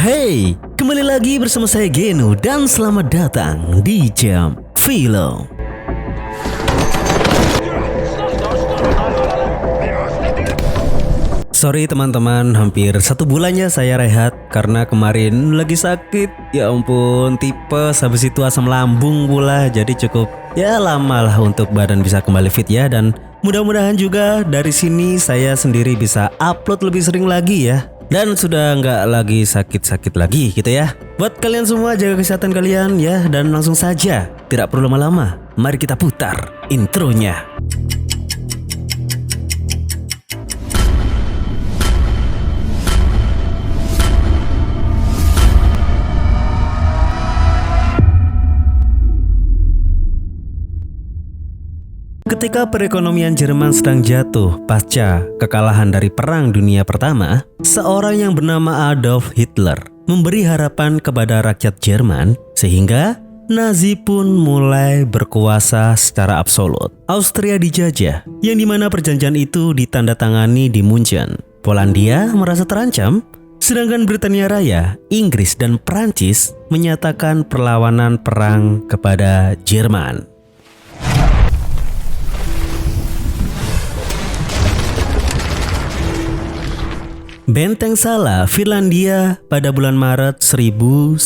Hey, kembali lagi bersama saya Geno dan selamat datang di Jam Film. Sorry teman-teman, hampir 1 bulannya saya rehat karena kemarin lagi sakit. Ya ampun, tipes, habis itu asam lambung pula. Jadi cukup lama lah untuk badan bisa kembali fit ya. Dan mudah-mudahan juga dari sini saya sendiri bisa upload lebih sering lagi ya. Dan sudah nggak lagi sakit-sakit lagi gitu ya. Buat kalian semua jaga kesehatan kalian ya. Dan langsung saja, tidak perlu lama-lama, mari kita putar intronya. Ketika perekonomian Jerman sedang jatuh pasca kekalahan dari Perang Dunia Pertama, seorang yang bernama Adolf Hitler memberi harapan kepada rakyat Jerman sehingga Nazi pun mulai berkuasa secara absolut. Austria dijajah, yang dimana perjanjian itu ditandatangani di Munchen. Polandia merasa terancam, sedangkan Britania Raya, Inggris, dan Prancis menyatakan perlawanan perang kepada Jerman. Benteng Sala, Finlandia pada bulan Maret 1940,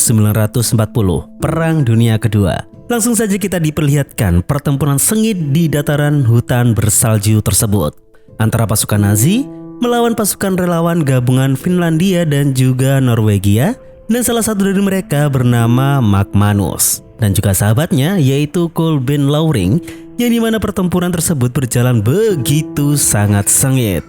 Perang Dunia Kedua. Langsung saja kita diperlihatkan pertempuran sengit di dataran hutan bersalju tersebut antara pasukan Nazi melawan pasukan relawan gabungan Finlandia dan juga Norwegia, dan salah satu dari mereka bernama Magnus dan juga sahabatnya yaitu Kolben Lauring, yang dimana pertempuran tersebut berjalan begitu sangat sengit.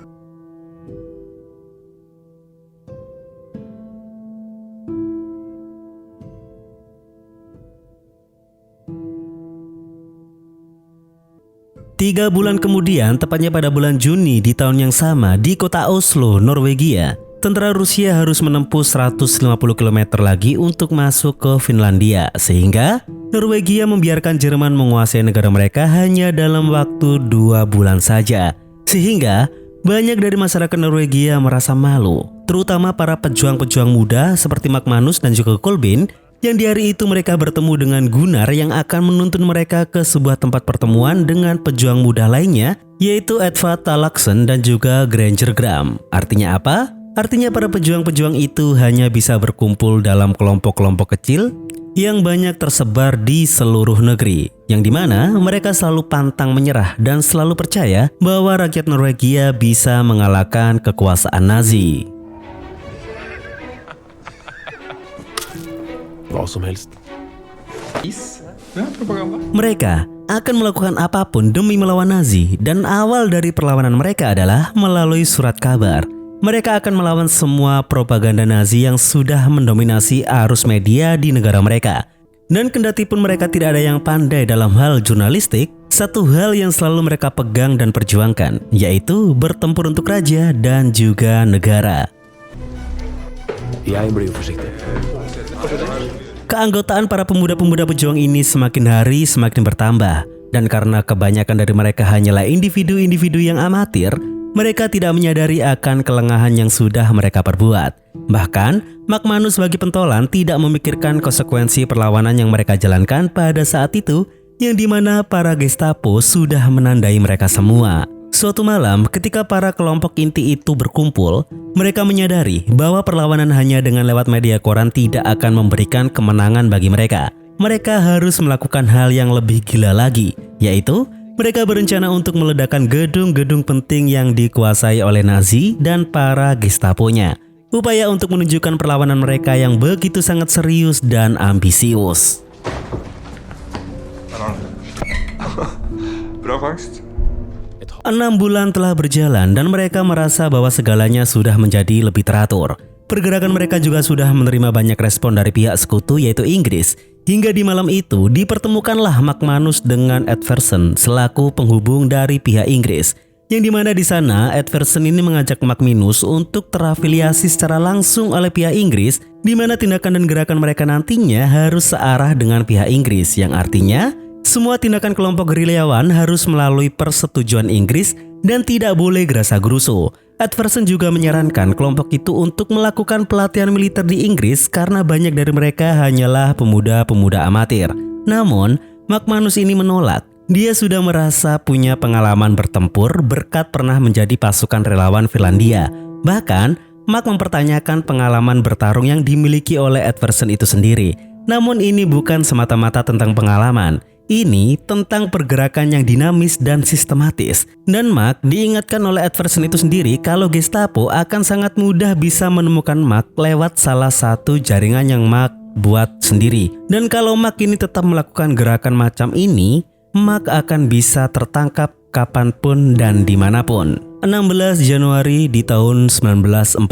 Tiga bulan kemudian, tepatnya pada bulan Juni di tahun yang sama, di kota Oslo, Norwegia, tentara Rusia harus menempuh 150 km lagi untuk masuk ke Finlandia, sehingga Norwegia membiarkan Jerman menguasai negara mereka hanya dalam waktu 2 bulan saja. Sehingga banyak dari masyarakat Norwegia merasa malu, terutama para pejuang-pejuang muda seperti Magnus dan juga Kolben, yang di hari itu mereka bertemu dengan Gunnar yang akan menuntun mereka ke sebuah tempat pertemuan dengan pejuang muda lainnya, yaitu Edvard Tallaksen dan juga Granger Gram. Artinya apa? Artinya para pejuang-pejuang itu hanya bisa berkumpul dalam kelompok-kelompok kecil yang banyak tersebar di seluruh negeri, yang dimana mereka selalu pantang menyerah dan selalu percaya bahwa rakyat Norwegia bisa mengalahkan kekuasaan Nazi. Mereka akan melakukan apapun demi melawan Nazi, dan awal dari perlawanan mereka adalah melalui surat kabar. Mereka akan melawan semua propaganda Nazi yang sudah mendominasi arus media di negara mereka. Dan kendati pun mereka tidak ada yang pandai dalam hal jurnalistik, satu hal yang selalu mereka pegang dan perjuangkan, yaitu bertempur untuk raja dan juga negara. Keanggotaan para pemuda-pemuda pejuang ini semakin hari semakin bertambah, dan karena kebanyakan dari mereka hanyalah individu-individu yang amatir, mereka tidak menyadari akan kelengahan yang sudah mereka perbuat. Bahkan, Magnus sebagai pentolan tidak memikirkan konsekuensi perlawanan yang mereka jalankan pada saat itu, yang dimana para Gestapo sudah menandai mereka semua. Suatu malam, ketika para kelompok inti itu berkumpul, mereka menyadari bahwa perlawanan hanya dengan lewat media koran tidak akan memberikan kemenangan bagi mereka. Mereka harus melakukan hal yang lebih gila lagi, yaitu mereka berencana untuk meledakkan gedung-gedung penting yang dikuasai oleh Nazi dan para Gestaponya. Upaya untuk menunjukkan perlawanan mereka yang begitu sangat serius dan ambisius. 6 bulan telah berjalan dan mereka merasa bahwa segalanya sudah menjadi lebih teratur. Pergerakan mereka juga sudah menerima banyak respon dari pihak sekutu yaitu Inggris. Hingga di malam itu dipertemukanlah Magnus dengan Edvardsen selaku penghubung dari pihak Inggris. Yang dimana di sana Edvardsen ini mengajak Magnus untuk terafiliasi secara langsung oleh pihak Inggris, di mana tindakan dan gerakan mereka nantinya harus searah dengan pihak Inggris, yang artinya semua tindakan kelompok gerilyawan harus melalui persetujuan Inggris dan tidak boleh gerasa-gerusu. Edvardsen juga menyarankan kelompok itu untuk melakukan pelatihan militer di Inggris karena banyak dari mereka hanyalah pemuda-pemuda amatir. Namun, McManus ini menolak. Dia sudah merasa punya pengalaman bertempur berkat pernah menjadi pasukan relawan Finlandia. Bahkan, Mac mempertanyakan pengalaman bertarung yang dimiliki oleh Edvardsen itu sendiri. Namun ini bukan semata-mata tentang pengalaman. Ini tentang pergerakan yang dinamis dan sistematis. Dan Mac diingatkan oleh Edvardsen itu sendiri kalau Gestapo akan sangat mudah bisa menemukan Mac lewat salah satu jaringan yang Mac buat sendiri. Dan kalau Mac ini tetap melakukan gerakan macam ini, Mac akan bisa tertangkap kapanpun dan dimanapun. 16 Januari di tahun 1941,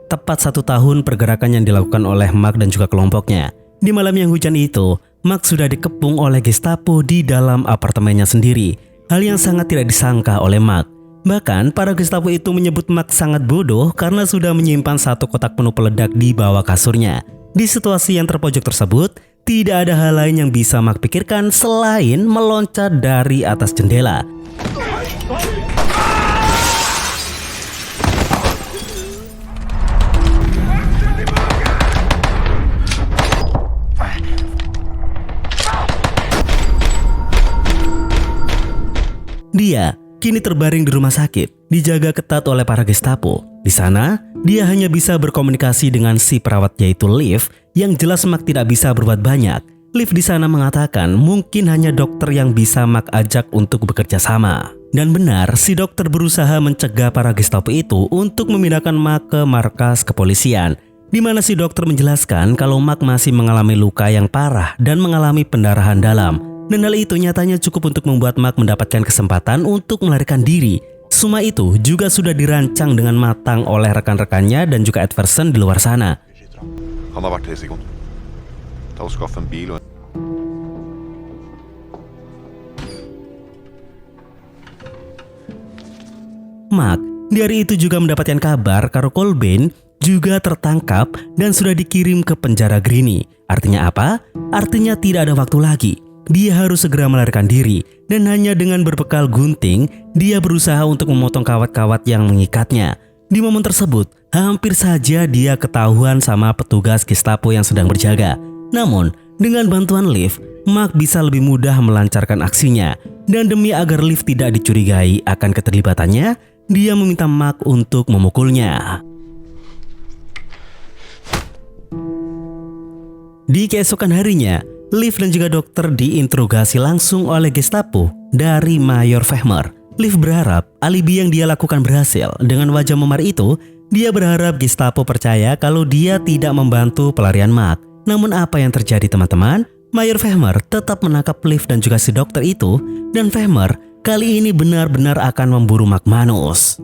tepat 1 tahun pergerakan yang dilakukan oleh Mac dan juga kelompoknya. Di malam yang hujan itu, Mac sudah dikepung oleh Gestapo di dalam apartemennya sendiri. Hal yang sangat tidak disangka oleh Mac. Bahkan para Gestapo itu menyebut Mac sangat bodoh karena sudah menyimpan 1 kotak penuh peledak di bawah kasurnya. Di situasi yang terpojok tersebut, tidak ada hal lain yang bisa Mac pikirkan selain meloncat dari atas jendela. Dia kini terbaring di rumah sakit, dijaga ketat oleh para Gestapo. Di sana, dia hanya bisa berkomunikasi dengan si perawat yaitu Liv, yang jelas Mac tidak bisa berbuat banyak. Liv di sana mengatakan mungkin hanya dokter yang bisa Mac ajak untuk bekerja sama. Dan benar, si dokter berusaha mencegah para Gestapo itu untuk memindahkan Mac ke markas kepolisian, di mana si dokter menjelaskan kalau Mac masih mengalami luka yang parah dan mengalami pendarahan dalam. Dan hal itu nyatanya cukup untuk membuat Mac mendapatkan kesempatan untuk melarikan diri. Semua itu juga sudah dirancang dengan matang oleh rekan-rekannya dan juga Edvardsen di luar sana. Mac di hari itu juga mendapatkan kabar kalau Kolben juga tertangkap dan sudah dikirim ke penjara Grini. Artinya apa? Artinya tidak ada waktu lagi. Dia harus segera melarikan diri, dan hanya dengan berbekal gunting, dia berusaha untuk memotong kawat-kawat yang mengikatnya. Di momen tersebut, hampir saja dia ketahuan sama petugas Gestapo yang sedang berjaga. Namun, dengan bantuan Liv, Mac bisa lebih mudah melancarkan aksinya. Dan demi agar Liv tidak dicurigai akan keterlibatannya, dia meminta Mac untuk memukulnya. Di keesokan harinya, Liv dan juga dokter diinterogasi langsung oleh Gestapo dari Mayor Fehmer. Liv berharap alibi yang dia lakukan berhasil. Dengan wajah memar itu, dia berharap Gestapo percaya kalau dia tidak membantu pelarian Mac. Namun apa yang terjadi teman-teman? Mayor Fehmer tetap menangkap Liv dan juga si dokter itu, dan Fehmer kali ini benar-benar akan memburu McManus.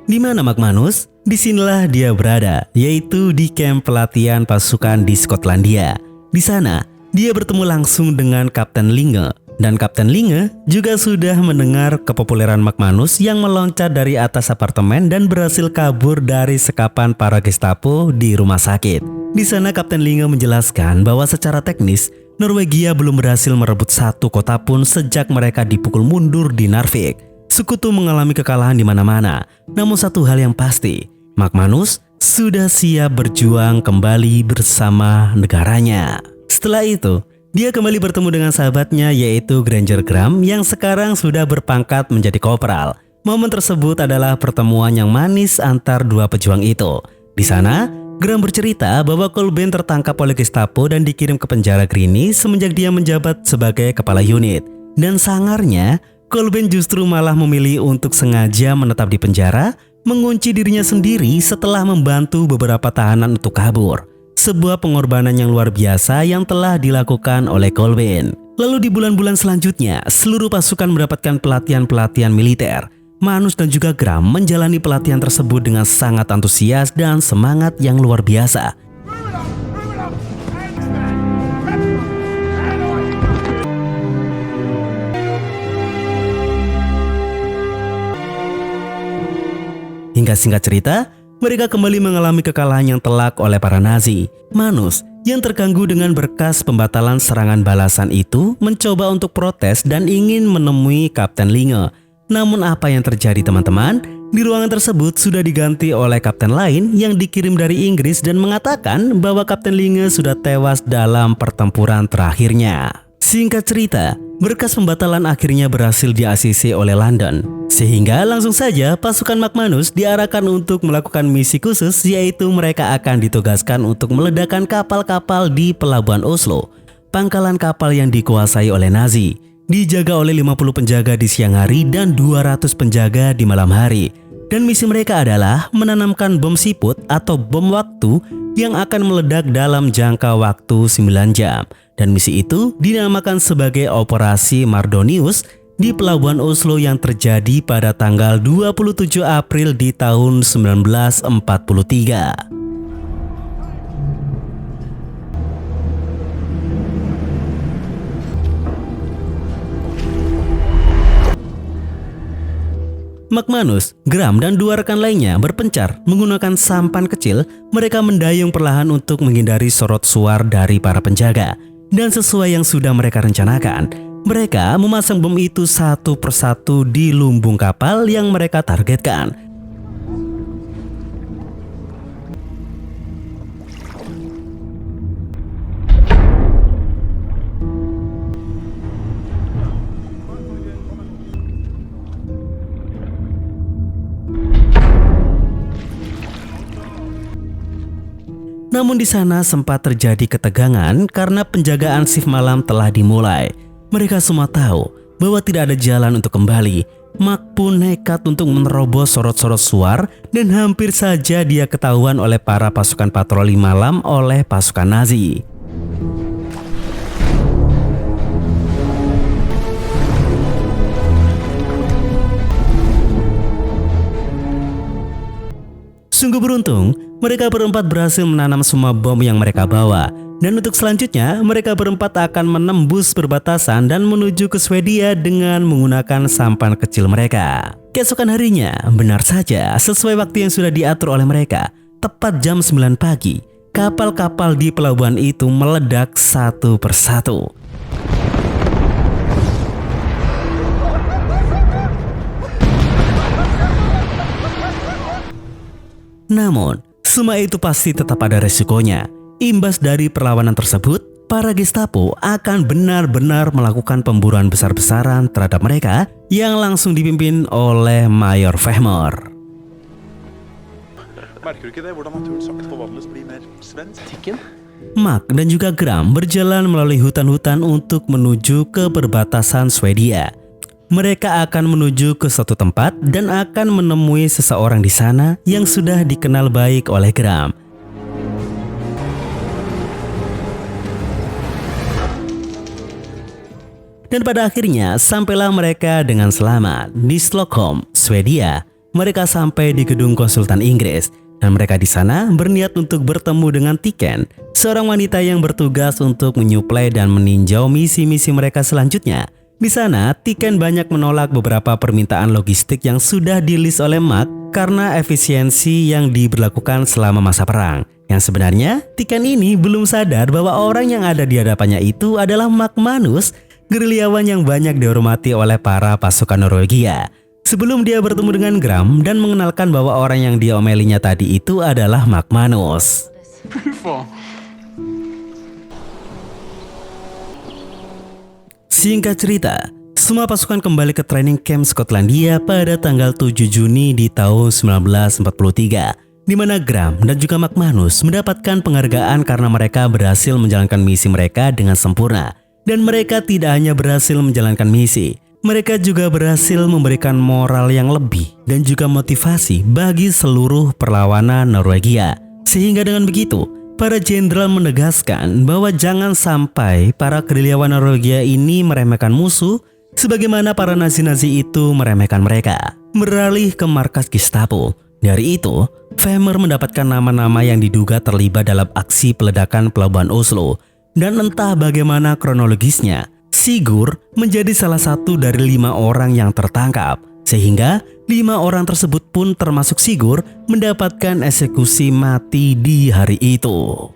Di mana McManus? Disinilah dia berada, yaitu di kamp pelatihan pasukan di Skotlandia. Di sana, dia bertemu langsung dengan Kapten Linge. Dan Kapten Linge juga sudah mendengar kepopuleran McManus yang meloncat dari atas apartemen dan berhasil kabur dari sekapan para Gestapo di rumah sakit. Di sana Kapten Linge menjelaskan bahwa secara teknis, Norwegia belum berhasil merebut 1 kota pun sejak mereka dipukul mundur di Narvik. Sekutu mengalami kekalahan di mana-mana. Namun satu hal yang pasti, McManus sudah siap berjuang kembali bersama negaranya. Setelah itu, dia kembali bertemu dengan sahabatnya yaitu Granger Graham yang sekarang sudah berpangkat menjadi kopral. Momen tersebut adalah pertemuan yang manis antar dua pejuang itu. Di sana, Graham bercerita bahwa Kolben tertangkap oleh Gestapo dan dikirim ke penjara Grini semenjak dia menjabat sebagai kepala unit. Dan sangarnya, Kolben justru malah memilih untuk sengaja menetap di penjara, mengunci dirinya sendiri setelah membantu beberapa tahanan untuk kabur. Sebuah pengorbanan yang luar biasa yang telah dilakukan oleh Kolben. Lalu di bulan-bulan selanjutnya, seluruh pasukan mendapatkan pelatihan-pelatihan militer. Manus dan juga Graham menjalani pelatihan tersebut dengan sangat antusias dan semangat yang luar biasa. Hingga singkat cerita, mereka kembali mengalami kekalahan yang telak oleh para Nazi. Manus yang terganggu dengan berkas pembatalan serangan balasan itu mencoba untuk protes dan ingin menemui Kapten Linge. Namun apa yang terjadi teman-teman? Di ruangan tersebut sudah diganti oleh kapten lain yang dikirim dari Inggris dan mengatakan bahwa Kapten Linge sudah tewas dalam pertempuran terakhirnya. Singkat cerita, berkas pembatalan akhirnya berhasil di-ACC oleh London. Sehingga langsung saja pasukan Magmanus diarahkan untuk melakukan misi khusus, yaitu mereka akan ditugaskan untuk meledakkan kapal-kapal di pelabuhan Oslo. Pangkalan kapal yang dikuasai oleh Nazi, dijaga oleh 50 penjaga di siang hari dan 200 penjaga di malam hari. Dan misi mereka adalah menanamkan bom siput atau bom waktu yang akan meledak dalam jangka waktu 9 jam. Dan misi itu dinamakan sebagai Operasi Mardonius di pelabuhan Oslo yang terjadi pada tanggal 27 April di tahun 1943. Magmanus, Gram, dan 2 rekan lainnya berpencar menggunakan sampan kecil. Mereka mendayung perlahan untuk menghindari sorot suar dari para penjaga. Dan sesuai yang sudah mereka rencanakan, mereka memasang bom itu satu persatu di lumbung kapal yang mereka targetkan. Namun di sana sempat terjadi ketegangan karena penjagaan shift malam telah dimulai. Mereka semua tahu bahwa tidak ada jalan untuk kembali. Mark pun nekat untuk menerobos sorot-sorot suar dan hampir saja dia ketahuan oleh para pasukan patroli malam oleh pasukan Nazi. Sungguh beruntung, mereka berempat berhasil menanam semua bom yang mereka bawa. Dan untuk selanjutnya, mereka berempat akan menembus perbatasan dan menuju ke Swedia dengan menggunakan sampan kecil mereka. Keesokan harinya, benar saja sesuai waktu yang sudah diatur oleh mereka, tepat jam 9 pagi, kapal-kapal di pelabuhan itu meledak satu persatu. Namun, semua itu pasti tetap ada resikonya. Imbas dari perlawanan tersebut, para Gestapo akan benar-benar melakukan pemburuan besar-besaran terhadap mereka yang langsung dipimpin oleh Mayor Fehmer. Mark dan juga Gram berjalan melalui hutan-hutan untuk menuju ke perbatasan Swedia. Mereka akan menuju ke suatu tempat dan akan menemui seseorang di sana yang sudah dikenal baik oleh Gram. Dan pada akhirnya sampailah mereka dengan selamat di Stockholm, Swedia. Mereka sampai di gedung konsultan Inggris dan mereka di sana berniat untuk bertemu dengan Tiken, seorang wanita yang bertugas untuk menyuplai dan meninjau misi-misi mereka selanjutnya. Di sana, Tiken banyak menolak beberapa permintaan logistik yang sudah di-list oleh Mark karena efisiensi yang diberlakukan selama masa perang. Yang sebenarnya, Tiken ini belum sadar bahwa orang yang ada di hadapannya itu adalah Magmanus, gerilyawan yang banyak dihormati oleh para pasukan Norwegia. Sebelum dia bertemu dengan Gram dan mengenalkan bahwa orang yang dia omelinya tadi itu adalah Magmanus. Singkat cerita, semua pasukan kembali ke training camp Skotlandia pada tanggal 7 Juni di tahun 1943, di mana Gram dan juga Magmanus mendapatkan penghargaan karena mereka berhasil menjalankan misi mereka dengan sempurna. Dan mereka tidak hanya berhasil menjalankan misi, mereka juga berhasil memberikan moral yang lebih dan juga motivasi bagi seluruh perlawanan Norwegia. Sehingga dengan begitu, para jenderal menegaskan bahwa jangan sampai para gerilyawan Norwegia ini meremehkan musuh sebagaimana para Nazi-Nazi itu meremehkan mereka. Beralih ke markas Gestapo. Dari itu, Fehmer mendapatkan nama-nama yang diduga terlibat dalam aksi peledakan pelabuhan Oslo. Dan entah bagaimana kronologisnya, Sigurd menjadi salah satu dari 5 orang yang tertangkap. Sehingga 5 orang tersebut pun termasuk Sigurd mendapatkan eksekusi mati di hari itu.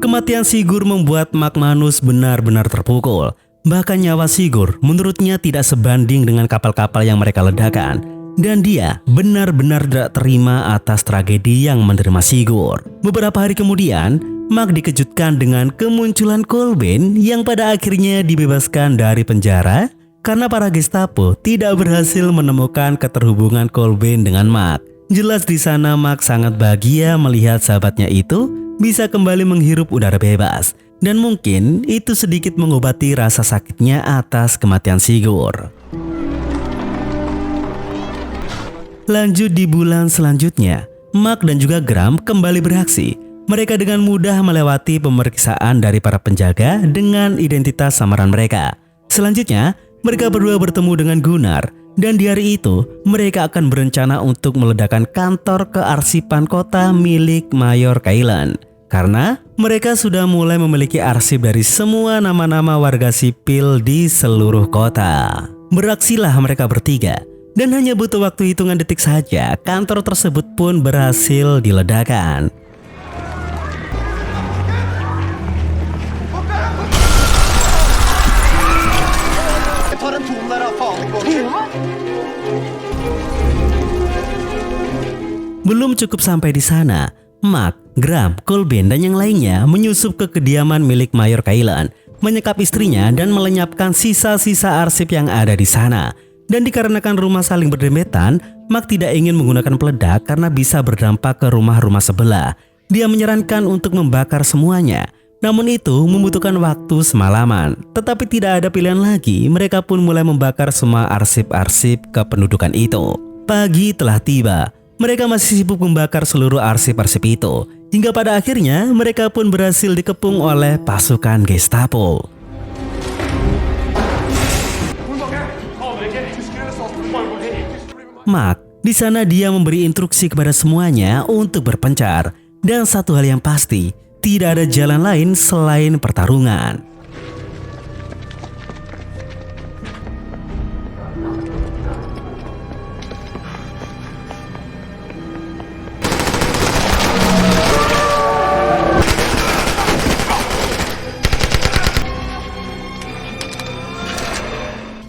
Kematian Sigurd membuat Magnus benar-benar terpukul. Bahkan nyawa Sigurd menurutnya tidak sebanding dengan kapal-kapal yang mereka ledakan. Dan dia benar-benar tidak terima atas tragedi yang menerima Sigurd. Beberapa hari kemudian, Mark dikejutkan dengan kemunculan Kolben yang pada akhirnya dibebaskan dari penjara karena para Gestapo tidak berhasil menemukan keterhubungan Kolben dengan Mark. Jelas di sana Mark sangat bahagia melihat sahabatnya itu bisa kembali menghirup udara bebas. Dan mungkin itu sedikit mengobati rasa sakitnya atas kematian Sigurd. Lanjut di bulan selanjutnya, Mark dan juga Gram kembali beraksi. Mereka dengan mudah melewati pemeriksaan dari para penjaga dengan identitas samaran mereka. Selanjutnya, mereka berdua bertemu dengan Gunnar. Dan di hari itu, mereka akan berencana untuk meledakkan kantor kearsipan kota milik Mayor Kailan. Karena mereka sudah mulai memiliki arsip dari semua nama-nama warga sipil di seluruh kota. Beraksilah mereka bertiga. Dan hanya butuh waktu hitungan detik saja, kantor tersebut pun berhasil diledakkan. Belum cukup sampai di sana, Mark, Gram, Kolben, dan yang lainnya menyusup ke kediaman milik Mayor Kailan, menyekap istrinya dan melenyapkan sisa-sisa arsip yang ada di sana. Dan dikarenakan rumah saling berdempetan, Mark tidak ingin menggunakan peledak karena bisa berdampak ke rumah-rumah sebelah. Dia menyarankan untuk membakar semuanya. Namun itu membutuhkan waktu semalaman. Tetapi tidak ada pilihan lagi, mereka pun mulai membakar semua arsip-arsip kependudukan itu. Pagi telah tiba. Mereka masih sibuk membakar seluruh arsip-arsip itu. Hingga pada akhirnya mereka pun berhasil dikepung oleh pasukan Gestapo. Mark, di sana dia memberi instruksi kepada semuanya untuk berpencar. Dan satu hal yang pasti, tidak ada jalan lain selain pertarungan.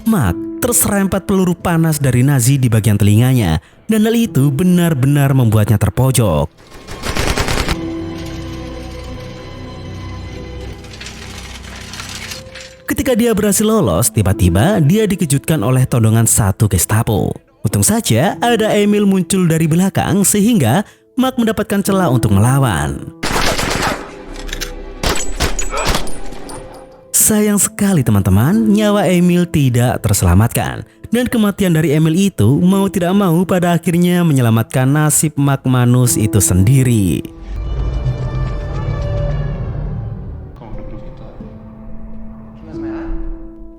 Mark terserempet peluru panas dari Nazi di bagian telinganya, dan hal itu benar-benar membuatnya terpojok. Ketika dia berhasil lolos, tiba-tiba dia dikejutkan oleh todongan satu Gestapo. Untung saja ada Emil muncul dari belakang sehingga Mark mendapatkan celah untuk melawan. Sayang sekali teman-teman, nyawa Emil tidak terselamatkan. Dan kematian dari Emil itu mau tidak mau pada akhirnya menyelamatkan nasib Magnus itu sendiri.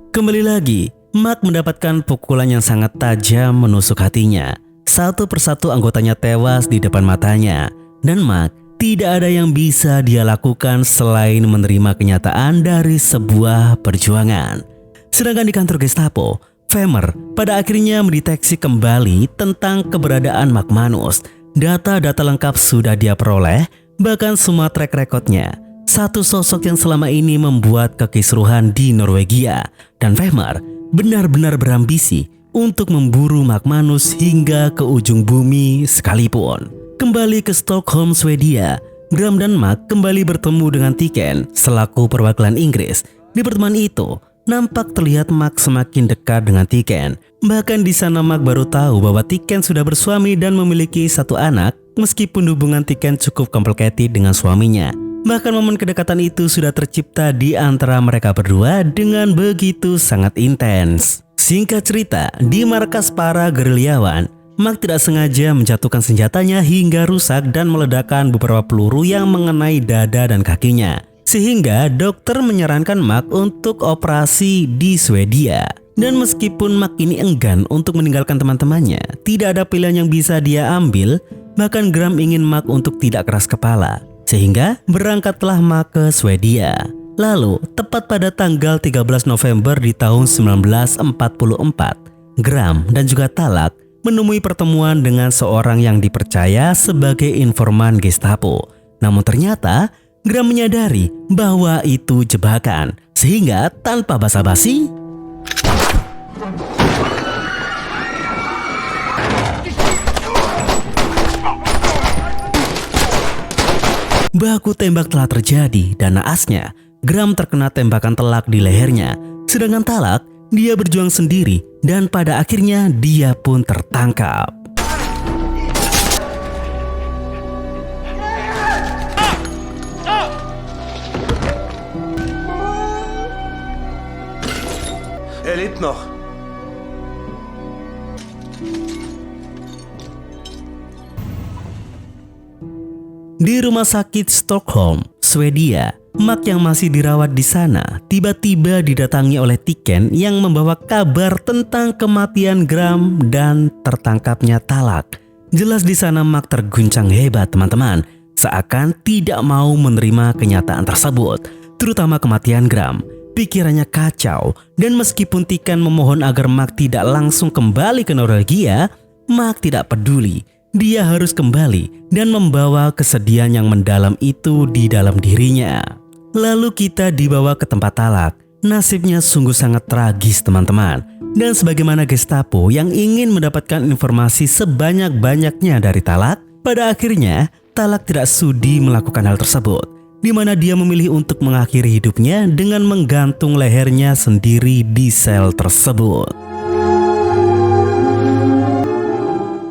Kembali lagi, Mark mendapatkan pukulan yang sangat tajam menusuk hatinya. Satu persatu anggotanya tewas di depan matanya. Dan Mark tidak ada yang bisa dia lakukan selain menerima kenyataan dari sebuah perjuangan. Sedangkan di kantor Gestapo, Vermeer pada akhirnya mendeteksi kembali tentang keberadaan Magnus. Data-data lengkap sudah dia peroleh, bahkan semua track recordnya. Satu sosok yang selama ini membuat kekisruhan di Norwegia. Dan Vermeer benar-benar berambisi untuk memburu Magnus hingga ke ujung bumi sekalipun. Kembali ke Stockholm, Swedia, Gram dan Mark kembali bertemu dengan Tiken selaku perwakilan Inggris. Di pertemuan itu, nampak terlihat Mark semakin dekat dengan Tiken. Bahkan di sana Mark baru tahu bahwa Tiken sudah bersuami dan memiliki satu anak, meskipun hubungan Tiken cukup complicated dengan suaminya. Bahkan momen kedekatan itu sudah tercipta di antara mereka berdua dengan begitu sangat intens. Singkat cerita, di markas para gerilyawan, Mark tidak sengaja menjatuhkan senjatanya hingga rusak dan meledakkan beberapa peluru yang mengenai dada dan kakinya. Sehingga dokter menyarankan Mark untuk operasi di Swedia. Dan meskipun Mark ini enggan untuk meninggalkan teman-temannya, tidak ada pilihan yang bisa dia ambil Bahkan Gram ingin Mark untuk tidak keras kepala, sehingga berangkatlah Mark ke Swedia. Lalu, tepat pada tanggal 13 November di tahun 1944, Gram dan juga Talak menemui pertemuan dengan seorang yang dipercaya sebagai informan Gestapo. Namun ternyata, Gram menyadari bahwa itu jebakan, sehingga tanpa basa-basi, baku tembak telah terjadi dan naasnya, Gram terkena tembakan telak di lehernya. Sedangkan Talak, dia berjuang sendiri dan pada akhirnya dia pun tertangkap. Er lebt noch. Di rumah sakit Stockholm, Swedia, Mark yang masih dirawat di sana tiba-tiba didatangi oleh Tiken yang membawa kabar tentang kematian Gram dan tertangkapnya Talak. Jelas di sana Mark terguncang hebat, teman-teman, seakan tidak mau menerima kenyataan tersebut, terutama kematian Gram. Pikirannya kacau, dan meskipun Tiken memohon agar Mark tidak langsung kembali ke Norwegia, Mark tidak peduli. Dia harus kembali dan membawa kesedihan yang mendalam itu di dalam dirinya. Lalu kita dibawa ke tempat Talak. Nasibnya sungguh sangat tragis, teman-teman. Dan sebagaimana Gestapo yang ingin mendapatkan informasi sebanyak-banyaknya dari Talak, pada akhirnya Talak tidak sudi melakukan hal tersebut, di mana dia memilih untuk mengakhiri hidupnya dengan menggantung lehernya sendiri di sel tersebut.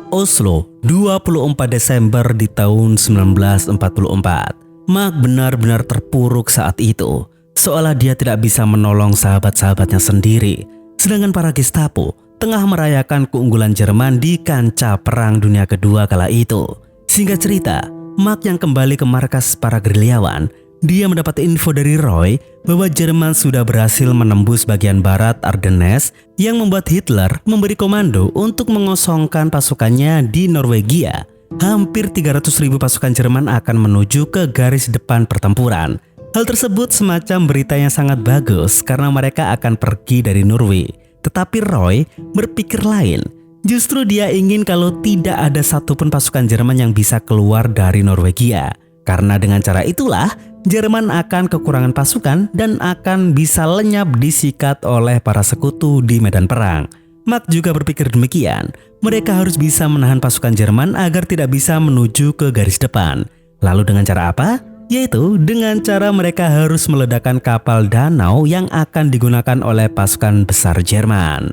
Oslo, 24 Desember di tahun 1944. Mark benar-benar terpuruk saat itu, seolah dia tidak bisa menolong sahabat-sahabatnya sendiri. Sedangkan para Gestapo tengah merayakan keunggulan Jerman di kancah Perang Dunia Kedua kala itu. Singkat cerita, Mark yang kembali ke markas para gerilyawan, dia mendapat info dari Roy bahwa Jerman sudah berhasil menembus bagian barat Ardennes yang membuat Hitler memberi komando untuk mengosongkan pasukannya di Norwegia. Hampir 300.000 pasukan Jerman akan menuju ke garis depan pertempuran. Hal tersebut semacam berita yang sangat bagus karena mereka akan pergi dari Norway. Tetapi Roy berpikir lain. Justru dia ingin kalau tidak ada satupun pasukan Jerman yang bisa keluar dari Norwegia. Karena dengan cara itulah, Jerman akan kekurangan pasukan dan akan bisa lenyap disikat oleh para sekutu di medan perang. Mark juga berpikir demikian. Mereka harus bisa menahan pasukan Jerman agar tidak bisa menuju ke garis depan. Lalu dengan cara apa? Yaitu dengan cara mereka harus meledakkan kapal danau yang akan digunakan oleh pasukan besar Jerman.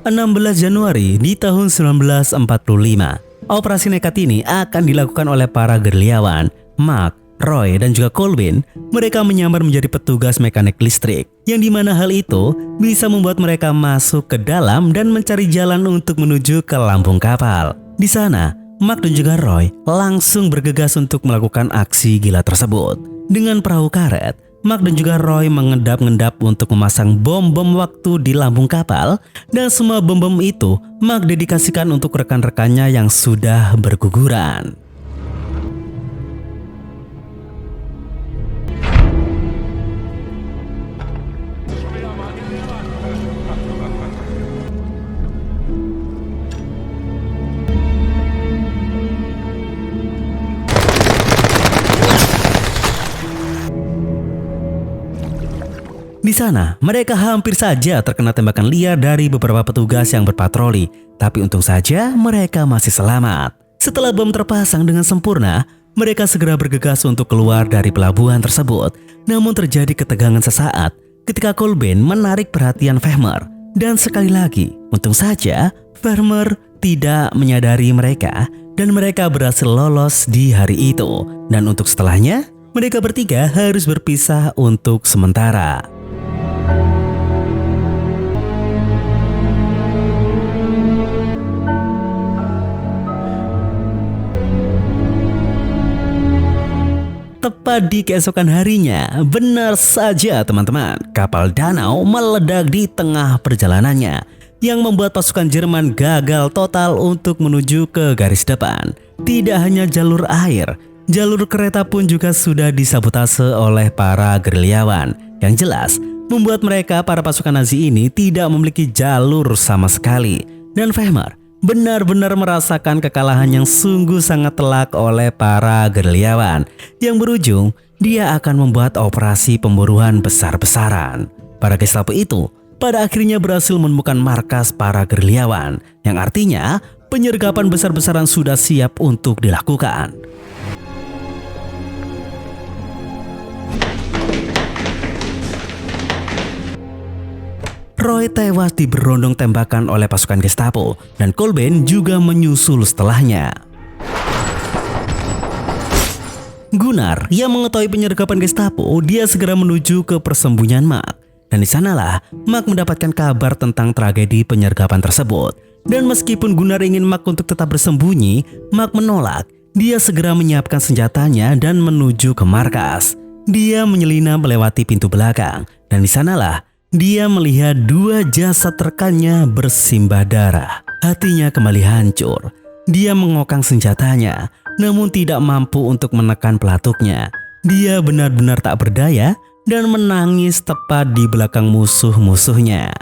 16 Januari di tahun 1945, operasi nekat ini akan dilakukan oleh para gerilyawan. Mark, Roy, dan juga Colvin, mereka menyamar menjadi petugas mekanik listrik, yang dimana hal itu bisa membuat mereka masuk ke dalam dan mencari jalan untuk menuju ke lambung kapal. Di sana, Mark dan juga Roy langsung bergegas untuk melakukan aksi gila tersebut. Dengan perahu karet, Mark dan juga Roy mengendap-endap untuk memasang bom-bom waktu di lambung kapal, dan semua bom-bom itu Mark dedikasikan untuk rekan-rekannya yang sudah berguguran. Di sana, mereka hampir saja terkena tembakan liar dari beberapa petugas yang berpatroli, tapi untung saja mereka masih selamat. Setelah bom terpasang dengan sempurna, mereka segera bergegas untuk keluar dari pelabuhan tersebut. Namun terjadi ketegangan sesaat ketika Colvin menarik perhatian Vermeer. Dan sekali lagi, untung saja Vermeer tidak menyadari mereka dan mereka berhasil lolos di hari itu. Dan untuk setelahnya, mereka bertiga harus berpisah untuk sementara. Tepat di keesokan harinya, benar saja teman-teman, kapal danau meledak di tengah perjalanannya. yang membuat pasukan Jerman gagal total untuk menuju ke garis depan. Tidak hanya jalur air, jalur kereta pun juga sudah disabotase oleh para gerilyawan. Yang jelas, membuat mereka para pasukan Nazi ini tidak memiliki jalur sama sekali. Dan Wehrmacht benar-benar merasakan kekalahan yang sungguh sangat telak oleh para gerilyawan, yang berujung dia akan membuat operasi pemburuan besar-besaran. Para Gestapo itu pada akhirnya berhasil menemukan markas para gerilyawan, yang artinya penyergapan besar-besaran sudah siap untuk dilakukan. Roy tewas diberondong tembakan oleh pasukan Gestapo dan Kolben juga menyusul setelahnya. Gunnar yang mengetahui penyergapan Gestapo, dia segera menuju ke persembunyian Mack. Dan di sanalah Mack mendapatkan kabar tentang tragedi penyergapan tersebut. Dan meskipun Gunnar ingin Mack untuk tetap bersembunyi, Mack menolak. Dia segera menyiapkan senjatanya dan menuju ke markas. Dia menyelinap melewati pintu belakang dan di sanalah dia melihat dua jasad rekannya bersimbah darah. Hatinya kembali hancur. Dia mengokang senjatanya, namun tidak mampu untuk menekan pelatuknya. Dia benar-benar tak berdaya dan menangis tepat di belakang musuh-musuhnya.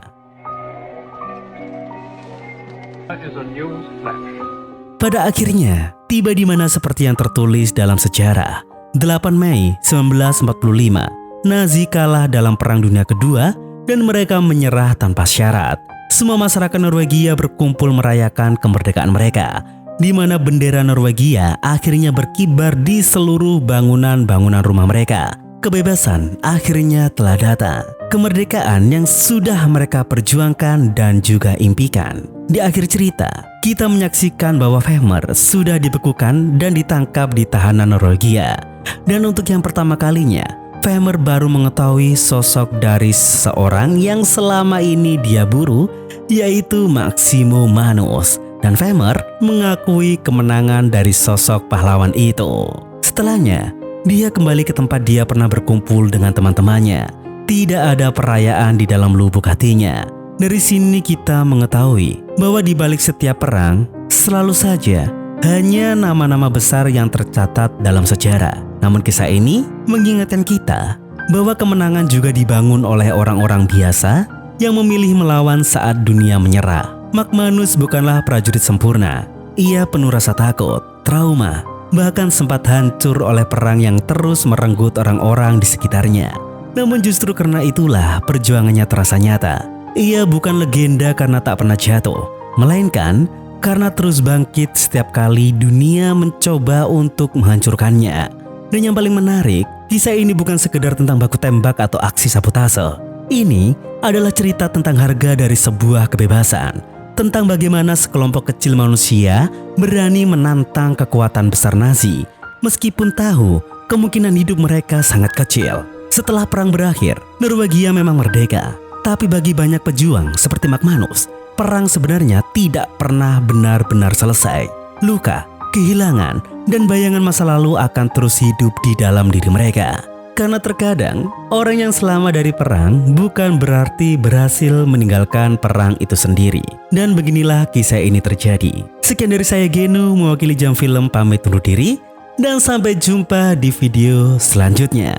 Pada akhirnya, tiba di mana seperti yang tertulis dalam sejarah. 8 Mei 1945, Nazi kalah dalam Perang Dunia Kedua dan mereka menyerah tanpa syarat. Semua masyarakat Norwegia berkumpul merayakan kemerdekaan mereka, di mana bendera Norwegia akhirnya berkibar di seluruh bangunan-bangunan rumah mereka. Kebebasan akhirnya telah datang. Kemerdekaan yang sudah mereka perjuangkan dan juga impikan. Di akhir cerita, kita menyaksikan bahwa Wehrmacht sudah dibekukan dan ditangkap di tahanan Norwegia. Dan untuk yang pertama kalinya, Wehrmacht baru mengetahui sosok dari seseorang yang selama ini dia buru, yaitu Maximo Manus. Dan Wehrmacht mengakui kemenangan dari sosok pahlawan itu. Setelahnya, dia kembali ke tempat dia pernah berkumpul dengan teman-temannya. Tidak ada perayaan di dalam lubuk hatinya. Dari sini kita mengetahui bahwa di balik setiap perang, selalu saja hanya nama-nama besar yang tercatat dalam sejarah. Namun kisah ini mengingatkan kita bahwa kemenangan juga dibangun oleh orang-orang biasa yang memilih melawan saat dunia menyerah. Mack Manus bukanlah prajurit sempurna. Ia penuh rasa takut, trauma, bahkan sempat hancur oleh perang yang terus merenggut orang-orang di sekitarnya. Namun justru karena itulah perjuangannya terasa nyata. Ia bukan legenda karena tak pernah jatuh, melainkan karena terus bangkit setiap kali dunia mencoba untuk menghancurkannya. Dan yang paling menarik, kisah ini bukan sekedar tentang baku tembak atau aksi sabotase. Ini adalah cerita tentang harga dari sebuah kebebasan, tentang bagaimana sekelompok kecil manusia berani menantang kekuatan besar Nazi, meskipun tahu kemungkinan hidup mereka sangat kecil. Setelah perang berakhir, Norwegia memang merdeka, tapi bagi banyak pejuang seperti Mack Manus, perang sebenarnya tidak pernah benar-benar selesai. Luka, kehilangan, dan bayangan masa lalu akan terus hidup di dalam diri mereka. Karena terkadang, orang yang selamat dari perang bukan berarti berhasil meninggalkan perang itu sendiri. Dan beginilah kisah ini terjadi. Sekian dari saya Genu, mewakili Jam Film pamit undur diri. Dan sampai jumpa di video selanjutnya.